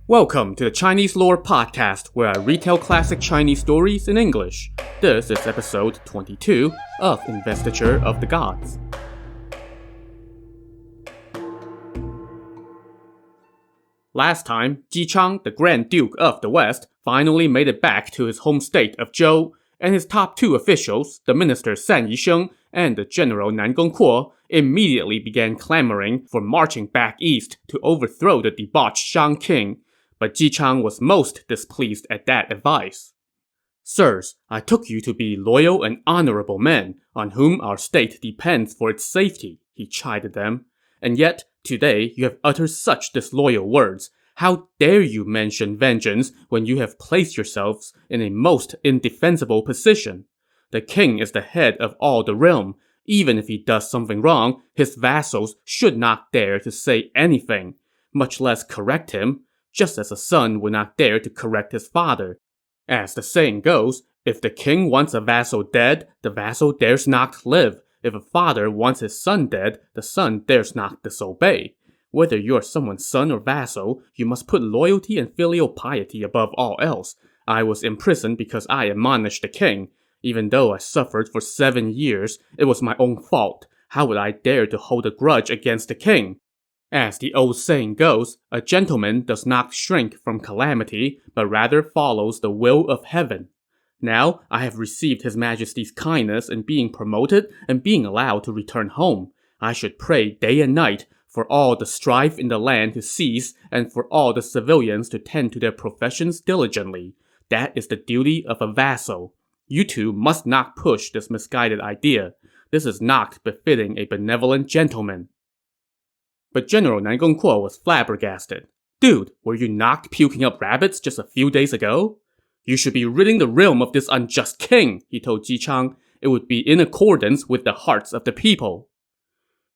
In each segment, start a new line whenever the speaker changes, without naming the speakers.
Welcome to the Chinese Lore Podcast, where I retell classic Chinese stories in English. This is episode 22 of Investiture of the Gods. Last time, Chang, the Grand Duke of the West, finally made it back to his home state of Zhou, and his top two officials, the minister San Yisheng and the general Nan Gongguo, immediately began clamoring for marching back east to overthrow the debauched Shang king. But Chang was most displeased at that advice. "Sirs, I took you to be loyal and honorable men, on whom our state depends for its safety," he chided them. "And yet, today you have uttered such disloyal words. How dare you mention vengeance when you have placed yourselves in a most indefensible position? The king is the head of all the realm. Even if he does something wrong, his vassals should not dare to say anything, much less correct him, just as a son would not dare to correct his father. As the saying goes, if the king wants a vassal dead, the vassal dares not live. If a father wants his son dead, the son dares not disobey. Whether you are someone's son or vassal, you must put loyalty and filial piety above all else. I was imprisoned because I admonished the king. Even though I suffered for 7 years, it was my own fault. How would I dare to hold a grudge against the king? As the old saying goes, a gentleman does not shrink from calamity, but rather follows the will of heaven. Now, I have received His Majesty's kindness in being promoted and being allowed to return home. I should pray day and night for all the strife in the land to cease and for all the civilians to tend to their professions diligently. That is the duty of a vassal. You two must not push this misguided idea. This is not befitting a benevolent gentleman." But General Nan Gongguo was flabbergasted. "Dude, were you not puking up rabbits just a few days ago? You should be ridding the realm of this unjust king," he told Chang. "It would be in accordance with the hearts of the people."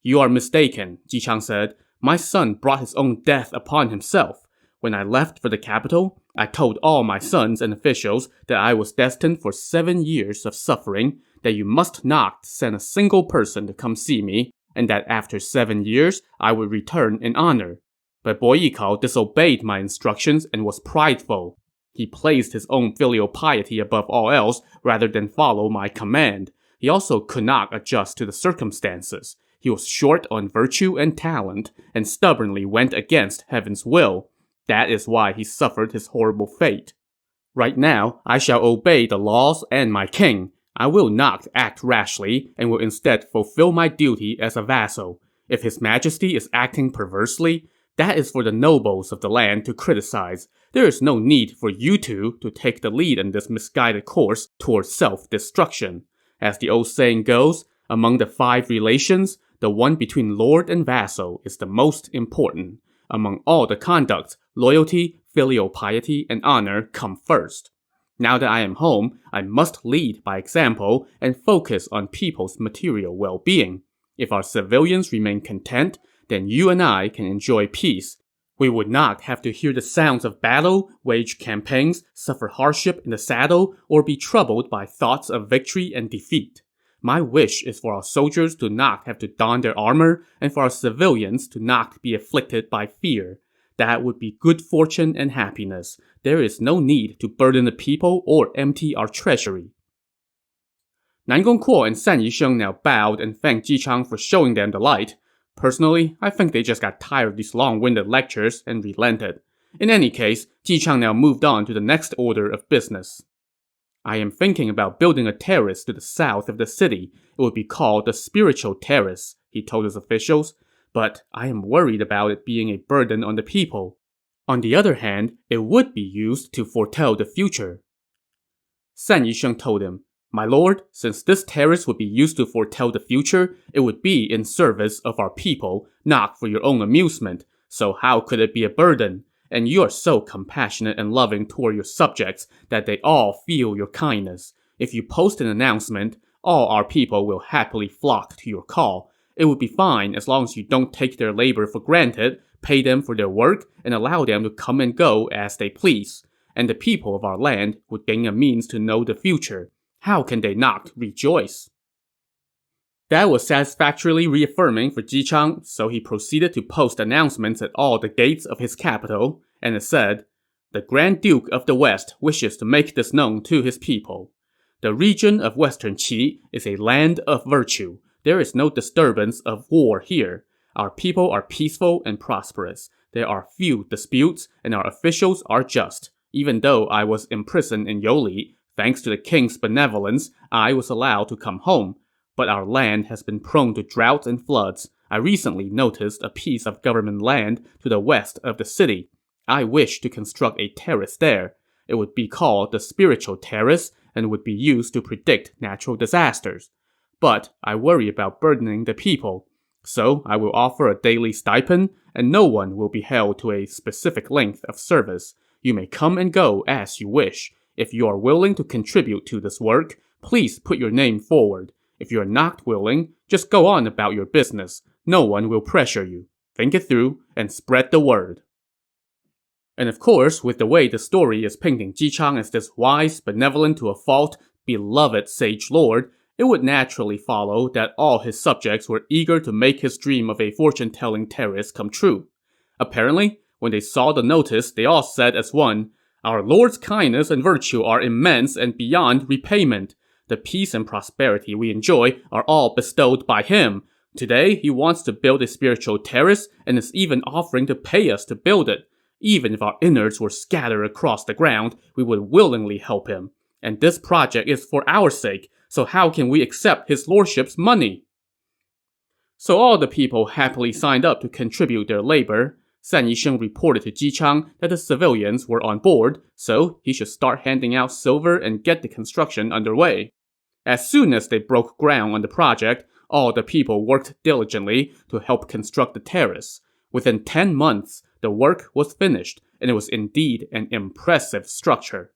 "You are mistaken," Chang said. "My son brought his own death upon himself. When I left for the capital, I told all my sons and officials that I was destined for 7 years of suffering, that you must not send a single person to come see me, and that after 7 years, I would return in honor. But Bo Yikao disobeyed my instructions and was prideful. He placed his own filial piety above all else rather than follow my command. He also could not adjust to the circumstances. He was short on virtue and talent, and stubbornly went against heaven's will. That is why he suffered his horrible fate. Right now, I shall obey the laws and my king. I will not act rashly, and will instead fulfill my duty as a vassal. If His Majesty is acting perversely, that is for the nobles of the land to criticize. There is no need for you two to take the lead in this misguided course towards self-destruction. As the old saying goes, among the 5 relations, the one between lord and vassal is the most important. Among all the conducts, loyalty, filial piety, and honor come first. Now that I am home, I must lead by example and focus on people's material well-being. If our civilians remain content, then you and I can enjoy peace. We would not have to hear the sounds of battle, wage campaigns, suffer hardship in the saddle, or be troubled by thoughts of victory and defeat. My wish is for our soldiers to not have to don their armor, and for our civilians to not be afflicted by fear. That would be good fortune and happiness. There is no need to burden the people or empty our treasury." Nan Gongguo and San Yisheng now bowed and thanked Chang for showing them the light. Personally, I think they just got tired of these long-winded lectures and relented. In any case, Chang now moved on to the next order of business. "I am thinking about building a terrace to the south of the city. It would be called the Spiritual Terrace," he told his officials. "But I am worried about it being a burden on the people. On the other hand, it would be used to foretell the future." San Yisheng told him, "My lord, since this terrace would be used to foretell the future, it would be in service of our people, not for your own amusement. So how could it be a burden? And you are so compassionate and loving toward your subjects that they all feel your kindness. If you post an announcement, all our people will happily flock to your call. It would be fine as long as you don't take their labor for granted, pay them for their work, and allow them to come and go as they please. And the people of our land would gain a means to know the future. How can they not rejoice?" That was satisfactorily reaffirming for Ji Chang, so he proceeded to post announcements at all the gates of his capital, and it said, "The Grand Duke of the West wishes to make this known to his people. The region of Western Qi is a land of virtue. There is no disturbance of war here. Our people are peaceful and prosperous. There are few disputes, and our officials are just. Even though I was imprisoned in Youli, thanks to the king's benevolence, I was allowed to come home. But our land has been prone to droughts and floods. I recently noticed a piece of government land to the west of the city. I wish to construct a terrace there. It would be called the Spiritual Terrace and would be used to predict natural disasters. But I worry about burdening the people. So I will offer a daily stipend, and no one will be held to a specific length of service. You may come and go as you wish. If you are willing to contribute to this work, please put your name forward. If you are not willing, just go on about your business. No one will pressure you. Think it through and spread the word." And of course, with the way the story is painting Ji Chang as this wise, benevolent to a fault, beloved sage lord, it would naturally follow that all his subjects were eager to make his dream of a fortune-telling terrace come true. Apparently, when they saw the notice, they all said as one, "Our Lord's kindness and virtue are immense and beyond repayment. The peace and prosperity we enjoy are all bestowed by him. Today, he wants to build a spiritual terrace and is even offering to pay us to build it. Even if our innards were scattered across the ground, we would willingly help him. And this project is for our sake, so how can we accept his lordship's money?" So all the people happily signed up to contribute their labor. San Yisheng reported to Ji Chang that the civilians were on board, so he should start handing out silver and get the construction underway. As soon as they broke ground on the project, all the people worked diligently to help construct the terrace. Within 10 months, the work was finished, and it was indeed an impressive structure.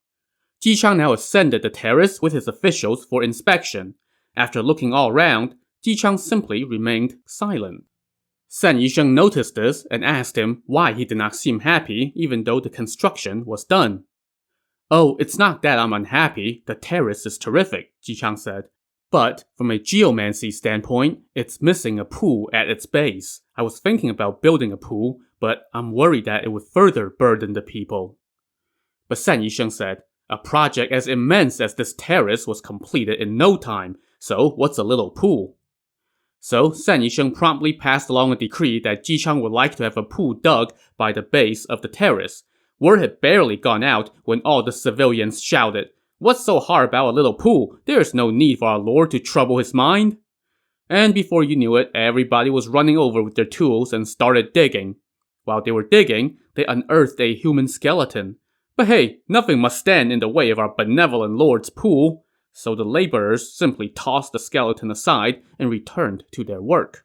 Ji Chang now ascended the terrace with his officials for inspection. After looking all around, Ji Chang simply remained silent. San Yisheng noticed this and asked him why he did not seem happy even though the construction was done. "Oh, it's not that I'm unhappy. The terrace is terrific," Ji Chang said. "But from a geomancy standpoint, it's missing a pool at its base. I was thinking about building a pool, but I'm worried that it would further burden the people." But San Yisheng said, "A project as immense as this terrace was completed in no time, so what's a little pool?" So San Yisheng promptly passed along a decree that Ji Chang would like to have a pool dug by the base of the terrace. Word had barely gone out when all the civilians shouted, "What's so hard about a little pool? There is no need for our lord to trouble his mind." And before you knew it, everybody was running over with their tools and started digging. While they were digging, they unearthed a human skeleton. But hey, nothing must stand in the way of our benevolent lord's pool. So the laborers simply tossed the skeleton aside and returned to their work.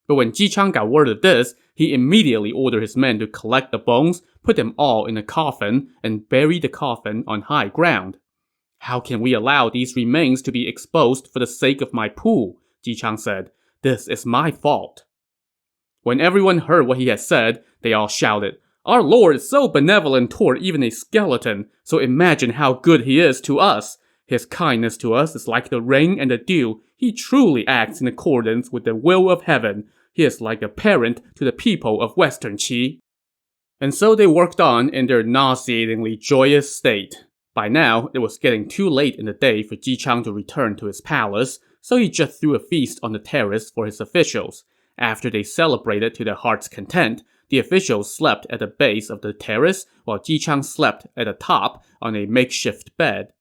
But when Ji Chang got word of this, he immediately ordered his men to collect the bones, put them all in a coffin, and bury the coffin on high ground. "How can we allow these remains to be exposed for the sake of my pool?" Ji Chang said. "This is my fault." When everyone heard what he had said, they all shouted, "Our lord is so benevolent toward even a skeleton, so imagine how good he is to us. His kindness to us is like the rain and the dew. He truly acts in accordance with the will of heaven. He is like a parent to the people of Western Qi." And so they worked on in their nauseatingly joyous state. By now, it was getting too late in the day for Ji Chang to return to his palace, so he just threw a feast on the terrace for his officials. After they celebrated to their heart's content, the officials slept at the base of the terrace while Ji Chang slept at the top on a makeshift bed.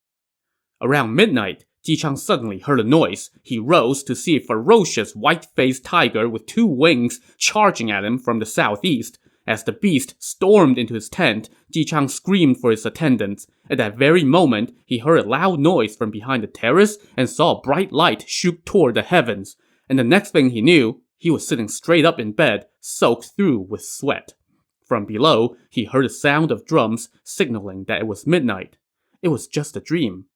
Around midnight, Ji Chang suddenly heard a noise. He rose to see a ferocious white-faced tiger with 2 wings charging at him from the southeast. As the beast stormed into his tent, Ji Chang screamed for his attendants. At that very moment, he heard a loud noise from behind the terrace and saw a bright light shoot toward the heavens. And the next thing he knew, he was sitting straight up in bed, soaked through with sweat. From below, he heard the sound of drums signaling that it was midnight. It was just a dream.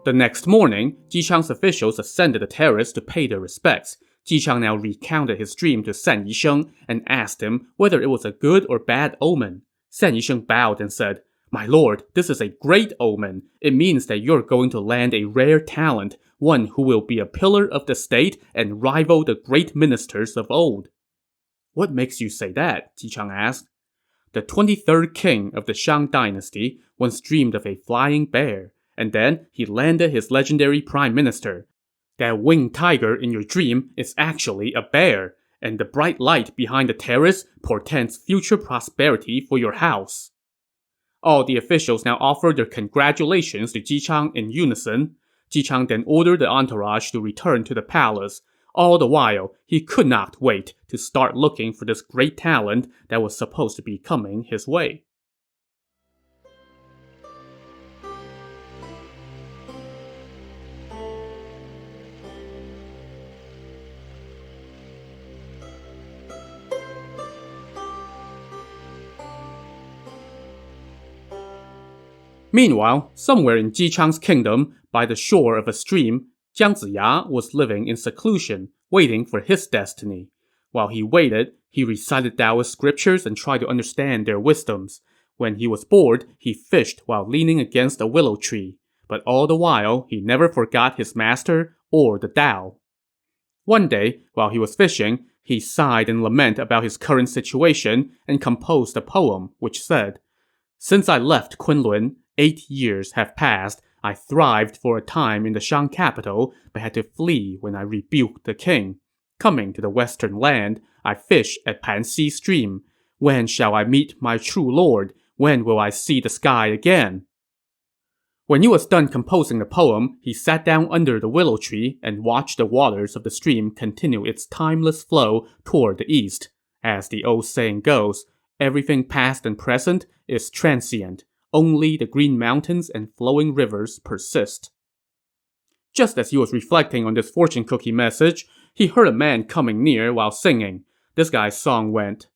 The next morning, Ji Chang's officials ascended the terrace to pay their respects. Ji Chang now recounted his dream to San Yisheng and asked him whether it was a good or bad omen. San Yisheng bowed and said, "My lord, this is a great omen. It means that you're going to land a rare talent, one who will be a pillar of the state and rival the great ministers of old." "What makes you say that?" Ji Chang asked. "The 23rd king of the Shang dynasty once dreamed of a flying bear, and then he landed his legendary prime minister. That winged tiger in your dream is actually a bear, and the bright light behind the terrace portends future prosperity for your house." All the officials now offered their congratulations to Ji Chang in unison. Ji Chang then ordered the entourage to return to the palace. All the while, he could not wait to start looking for this great talent that was supposed to be coming his way. Meanwhile, somewhere in Ji Chang's kingdom, by the shore of a stream, Jiang Ziya was living in seclusion, waiting for his destiny. While he waited, he recited Taoist scriptures and tried to understand their wisdoms. When he was bored, he fished while leaning against a willow tree. But all the while, he never forgot his master or the Tao. One day, while he was fishing, he sighed in lament about his current situation and composed a poem which said, "Since I left Kunlun, 8 years have passed. I thrived for a time in the Shang capital, but had to flee when I rebuked the king. Coming to the western land, I fish at Panxi stream. When shall I meet my true lord? When will I see the sky again?" When he was done composing the poem, he sat down under the willow tree and watched the waters of the stream continue its timeless flow toward the east. As the old saying goes, everything past and present is transient. Only the green mountains and flowing rivers persist. Just as he was reflecting on this fortune cookie message, he heard a man coming near while singing. This guy's song went,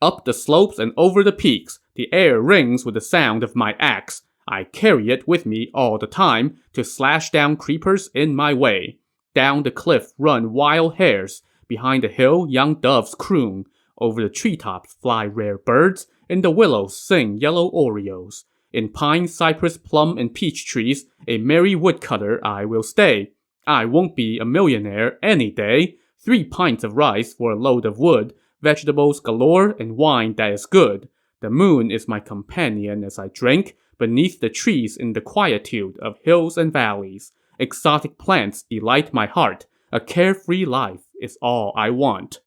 "Up the slopes and over the peaks, the air rings with the sound of my axe. I carry it with me all the time to slash down creepers in my way. Down the cliff run wild hares. Behind the hill young doves croon. Over the treetops fly rare birds. In the willows sing yellow orioles. In pine, cypress, plum, and peach trees, a merry woodcutter I will stay. I won't be a millionaire any day. 3 pints of rice for a load of wood, vegetables galore, and wine that is good. The moon is my companion as I drink, beneath the trees in the quietude of hills and valleys. Exotic plants delight my heart. A carefree life is all I want."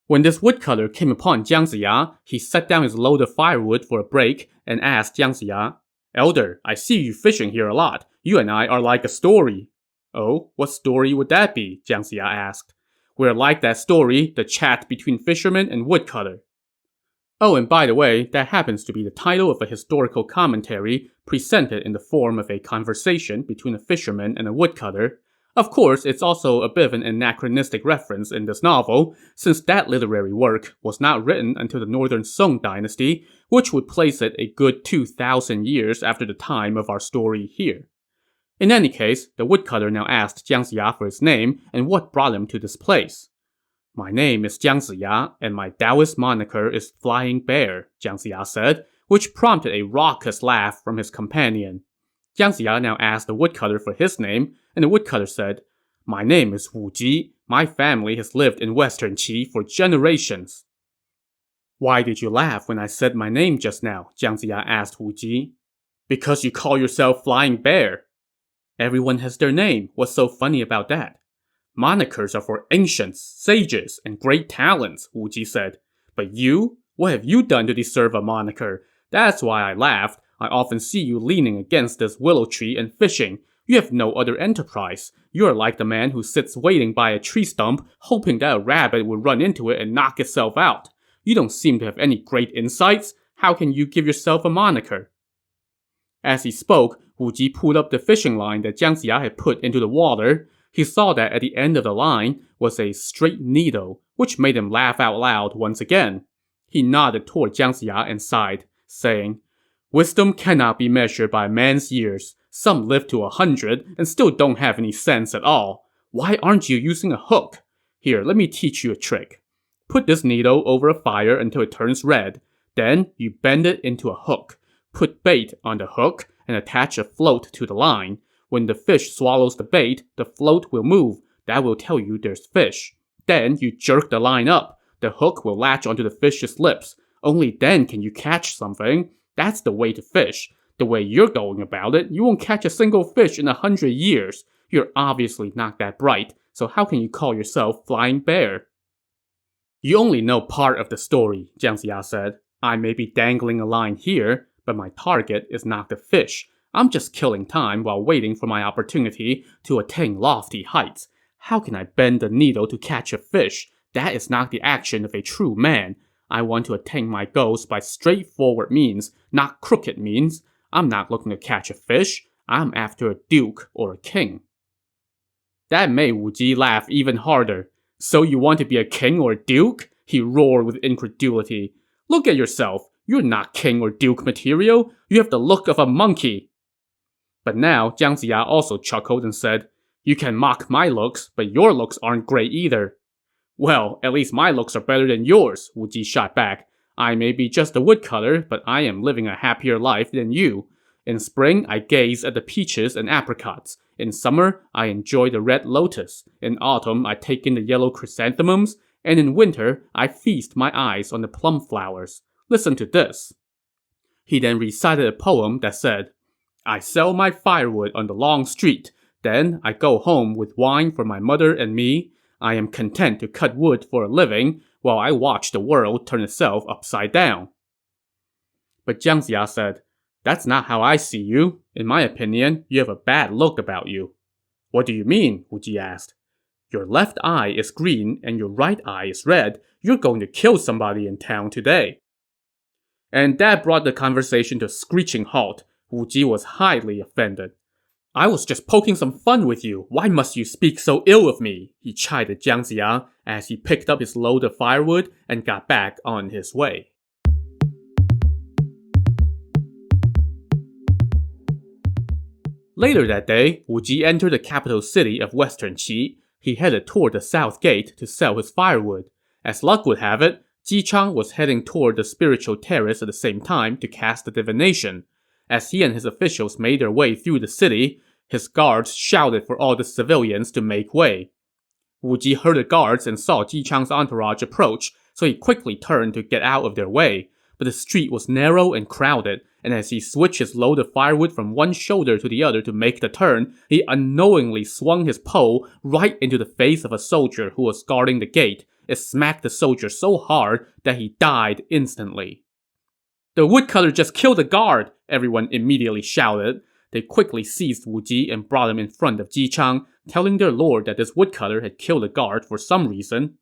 When this woodcutter came upon Jiang Ziya, he set down his load of firewood for a break and asked Jiang Ziya, "Elder, I see you fishing here a lot. You and I are like a story." "Oh, what story would that be?" Jiang Ziya asked. "We're like that story, the chat between fisherman and woodcutter." Oh, and by the way, that happens to be the title of a historical commentary presented in the form of a conversation between a fisherman and a woodcutter. Of course, it's also a bit of an anachronistic reference in this novel, since that literary work was not written until the Northern Song dynasty, which would place it a good 2,000 years after the time of our story here. In any case, the woodcutter now asked Jiang Ziya for his name and what brought him to this place. "My name is Jiang Ziya, and my Taoist moniker is Flying Bear," Jiang Ziya said, which prompted a raucous laugh from his companion. Jiang Ziya now asked the woodcutter for his name, and the woodcutter said, "My name is Wu Ji. My family has lived in western Qi for generations." "Why did you laugh when I said my name just now?" Jiang Ziya asked Wu Ji. "Because you call yourself Flying Bear." "Everyone has their name. What's so funny about that?" "Monikers are for ancients, sages, and great talents," Wu Ji said. "But you? What have you done to deserve a moniker? That's why I laughed. I often see you leaning against this willow tree and fishing. You have no other enterprise. You're like the man who sits waiting by a tree stump, hoping that a rabbit would run into it and knock itself out. You don't seem to have any great insights. How can you give yourself a moniker?" As he spoke, Wu Ji pulled up the fishing line that Jiang Ziya had put into the water. He saw that at the end of the line was a straight needle, which made him laugh out loud once again. He nodded toward Jiang Ziya and sighed, saying, "Wisdom cannot be measured by a man's years. Some live to 100 and still don't have any sense at all. Why aren't you using a hook? Here, let me teach you a trick. Put this needle over a fire until it turns red. Then you bend it into a hook, put bait on the hook, and attach a float to the line. When the fish swallows the bait, the float will move. That will tell you there's fish. Then you jerk the line up. The hook will latch onto the fish's lips. Only then can you catch something. That's the way to fish. The way you're going about it, you won't catch a single fish in 100 years. You're obviously not that bright, so how can you call yourself Flying Bear? You only know part of the story, Jiang Ziya said. I may be dangling a line here, but my target is not the fish. I'm just killing time while waiting for my opportunity to attain lofty heights. How can I bend the needle to catch a fish? That is not the action of a true man. I want to attain my goals by straightforward means, not crooked means. I'm not looking to catch a fish. I'm after a duke or a king. That made Wu Ji laugh even harder. So you want to be a king or a duke? He roared with incredulity. Look at yourself. You're not king or duke material. You have the look of a monkey. But now Jiang Ziya also chuckled and said, You can mock my looks, but your looks aren't great either. Well, at least my looks are better than yours, Wu Ji shot back. I may be just a woodcutter, but I am living a happier life than you. In spring, I gaze at the peaches and apricots. In summer, I enjoy the red lotus. In autumn, I take in the yellow chrysanthemums. And in winter, I feast my eyes on the plum flowers. Listen to this. He then recited a poem that said, I sell my firewood on the long street. Then I go home with wine for my mother and me. I am content to cut wood for a living while I watch the world turn itself upside down. But Jiang Ziya said, That's not how I see you. In my opinion, you have a bad look about you. What do you mean? Wu Ji asked. Your left eye is green and your right eye is red. You're going to kill somebody in town today. And that brought the conversation to a screeching halt. Wu Ji was highly offended. I was just poking some fun with you. Why must you speak so ill of me? He chided Jiang Ziya as he picked up his load of firewood and got back on his way. Later that day, Wu Ji entered the capital city of Western Qi. He headed toward the south gate to sell his firewood. As luck would have it, Chang was heading toward the spiritual terrace at the same time to cast the divination. As he and his officials made their way through the city, his guards shouted for all the civilians to make way. Wu Ji heard the guards and saw Chang's entourage approach, so he quickly turned to get out of their way. But the street was narrow and crowded, and as he switched his load of firewood from one shoulder to the other to make the turn, he unknowingly swung his pole right into the face of a soldier who was guarding the gate. It smacked the soldier so hard that he died instantly. The woodcutter just killed the guard, everyone immediately shouted. They quickly seized Wu Ji and brought him in front of Chang, telling their lord that this woodcutter had killed the guard for some reason.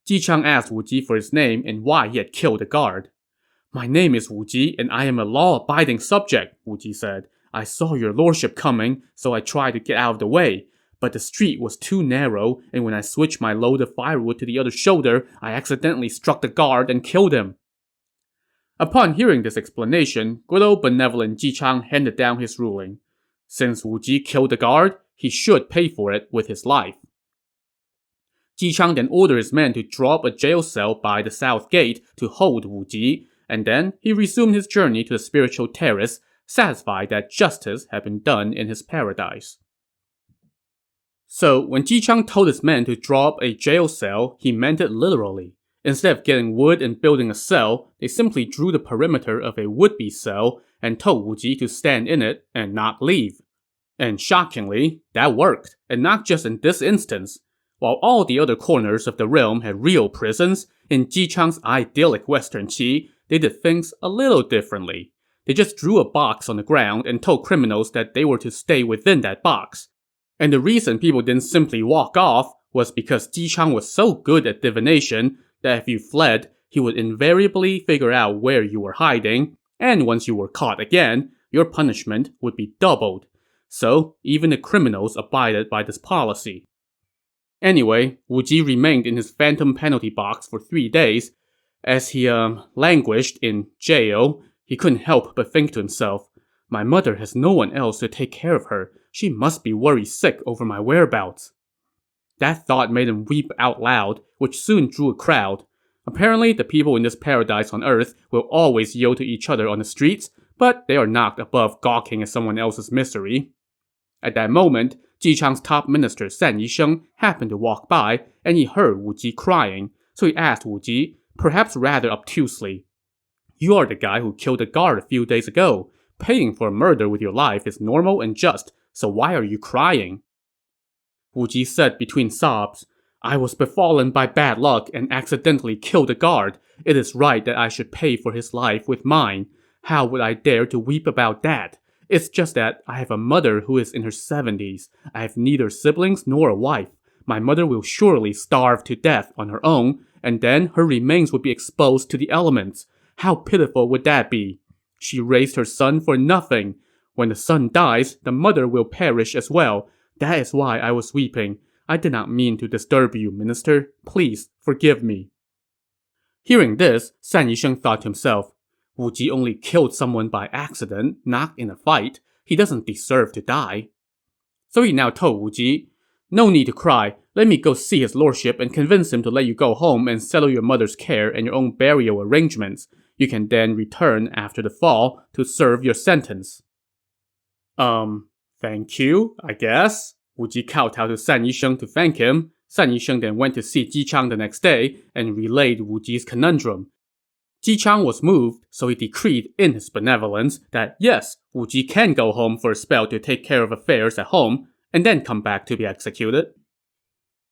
Chang asked Wu Ji for his name and why he had killed the guard. My name is Wu Ji, and I am a law-abiding subject, Wu Ji said. I saw your lordship coming, so I tried to get out of the way. But the street was too narrow, and when I switched my load of firewood to the other shoulder, I accidentally struck the guard and killed him. Upon hearing this explanation, good old benevolent Chang handed down his ruling. Since Wu Ji killed the guard, he should pay for it with his life. Chang then ordered his men to draw up a jail cell by the south gate to hold Wu Ji, and then he resumed his journey to the spiritual terrace, satisfied that justice had been done in his paradise. So, when Chang told his men to draw up a jail cell, he meant it literally. Instead of getting wood and building a cell, they simply drew the perimeter of a would-be cell and told Wu Ji to stand in it and not leave. And shockingly, that worked, and not just in this instance. While all the other corners of the realm had real prisons, in Chang's idyllic Western Qi, they did things a little differently. They just drew a box on the ground and told criminals that they were to stay within that box. And the reason people didn't simply walk off was because Chang was so good at divination that if you fled, he would invariably figure out where you were hiding, and once you were caught again, your punishment would be doubled. So, even the criminals abided by this policy. Anyway, Wu Ji remained in his phantom penalty box for 3 days. As he languished in jail, he couldn't help but think to himself, my mother has no one else to take care of her. She must be worried sick over my whereabouts. That thought made him weep out loud, which soon drew a crowd. Apparently, the people in this paradise on Earth will always yield to each other on the streets, but they are not above gawking at someone else's misery. At that moment, Ji Chang's top minister San Yisheng happened to walk by, and he heard Wu Ji crying, so he asked Wu Ji, perhaps rather obtusely, "You are the guy who killed the guard a few days ago. Paying for murder with your life is normal and just, so why are you crying?" Wu Ji said between sobs, "I was befallen by bad luck and accidentally killed a guard. It is right that I should pay for his life with mine. How would I dare to weep about that? It's just that I have a mother who is in her 70s. I have neither siblings nor a wife. My mother will surely starve to death on her own, and then her remains would be exposed to the elements. How pitiful would that be? She raised her son for nothing. When the son dies, the mother will perish as well. That is why I was weeping. I did not mean to disturb you, minister. Please forgive me." Hearing this, San Yisheng thought to himself, Wu Ji only killed someone by accident, not in a fight. He doesn't deserve to die. So he now told Wu Ji, "No need to cry. Let me go see his lordship and convince him to let you go home and settle your mother's care and your own burial arrangements. You can then return after the fall to serve your sentence." Thank you, I guess. Wu Ji kowtowed to San Yisheng to thank him. San Yisheng then went to see Ji Chang the next day and relayed Wu Ji's conundrum. Ji Chang was moved, so he decreed in his benevolence that yes, Wu Ji can go home for a spell to take care of affairs at home, and then come back to be executed.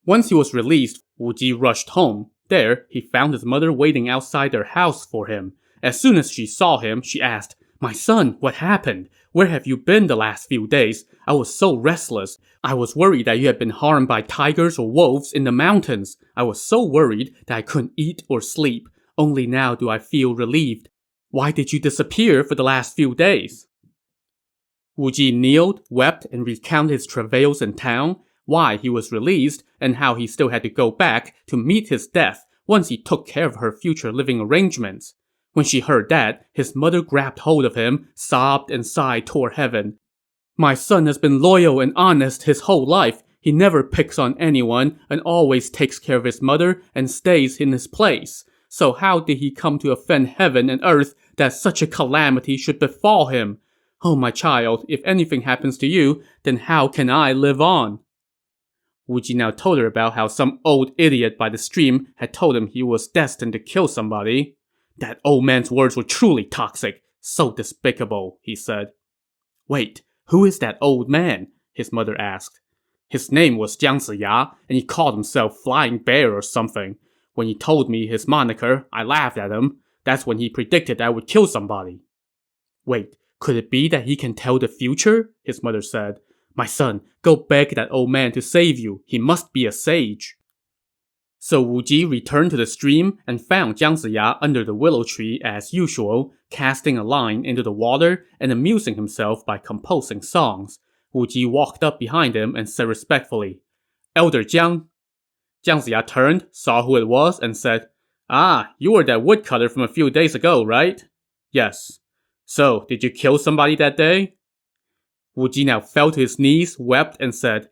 Once he was released, Wu Ji rushed home. There, he found his mother waiting outside their house for him. As soon as she saw him, she asked, "My son, what happened? Where have you been the last few days? I was so restless. I was worried that you had been harmed by tigers or wolves in the mountains. I was so worried that I couldn't eat or sleep. Only now do I feel relieved. Why did you disappear for the last few days?" Wu Ji kneeled, wept, and recounted his travails in town, why he was released, and how he still had to go back to meet his death once he took care of her future living arrangements. When she heard that, his mother grabbed hold of him, sobbed and sighed toward heaven. "My son has been loyal and honest his whole life. He never picks on anyone and always takes care of his mother and stays in his place. So how did he come to offend heaven and earth that such a calamity should befall him? Oh, my child, if anything happens to you, then how can I live on?" Wu Ji now told her about how some old idiot by the stream had told him he was destined to kill somebody. "That old man's words were truly toxic. So despicable," he said. "Wait, who is that old man?" his mother asked. "His name was Jiang Ziya, and he called himself Flying Bear or something. When he told me his moniker, I laughed at him. That's when he predicted I would kill somebody." "Wait, could it be that he can tell the future?" his mother said. "My son, go beg that old man to save you. He must be a sage." So Wu Ji returned to the stream and found Jiang Ziya under the willow tree as usual, casting a line into the water and amusing himself by composing songs. Wu Ji walked up behind him and said respectfully, "Elder Jiang." Jiang Ziya turned, saw who it was, and said, "Ah, you were that woodcutter from a few days ago, right?" "Yes." "So, did you kill somebody that day?" Wu Ji now fell to his knees, wept, and said,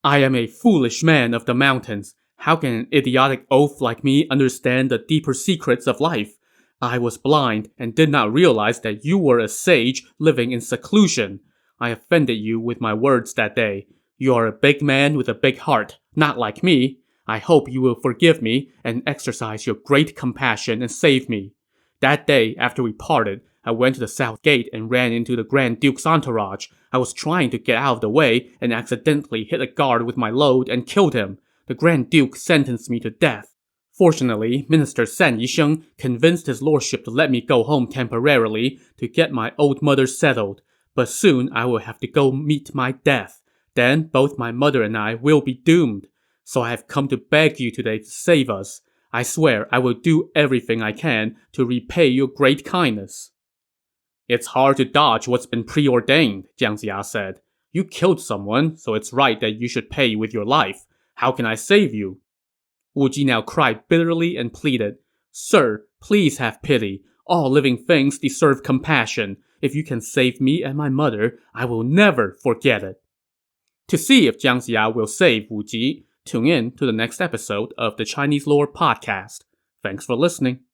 "I am a foolish man of the mountains. How can an idiotic oaf like me understand the deeper secrets of life? I was blind and did not realize that you were a sage living in seclusion. I offended you with my words that day. You are a big man with a big heart, not like me. I hope you will forgive me and exercise your great compassion and save me." That day, after we parted, I went to the south gate and ran into the Grand Duke's entourage. I was trying to get out of the way and accidentally hit a guard with my load and killed him. The Grand Duke sentenced me to death. Fortunately, Minister San Yisheng convinced his lordship to let me go home temporarily to get my old mother settled. But soon I will have to go meet my death. Then both my mother and I will be doomed. So I have come to beg you today to save us. I swear I will do everything I can to repay your great kindness." "It's hard to dodge what's been preordained," Jiang Ziya said. "You killed someone, so it's right that you should pay with your life. How can I save you?" Wu Ji now cried bitterly and pleaded, "Sir, please have pity. All living things deserve compassion. If you can save me and my mother, I will never forget it." To see if Jiang Ziya will save Wu Ji, tune in to the next episode of the Chinese Lore Podcast. Thanks for listening.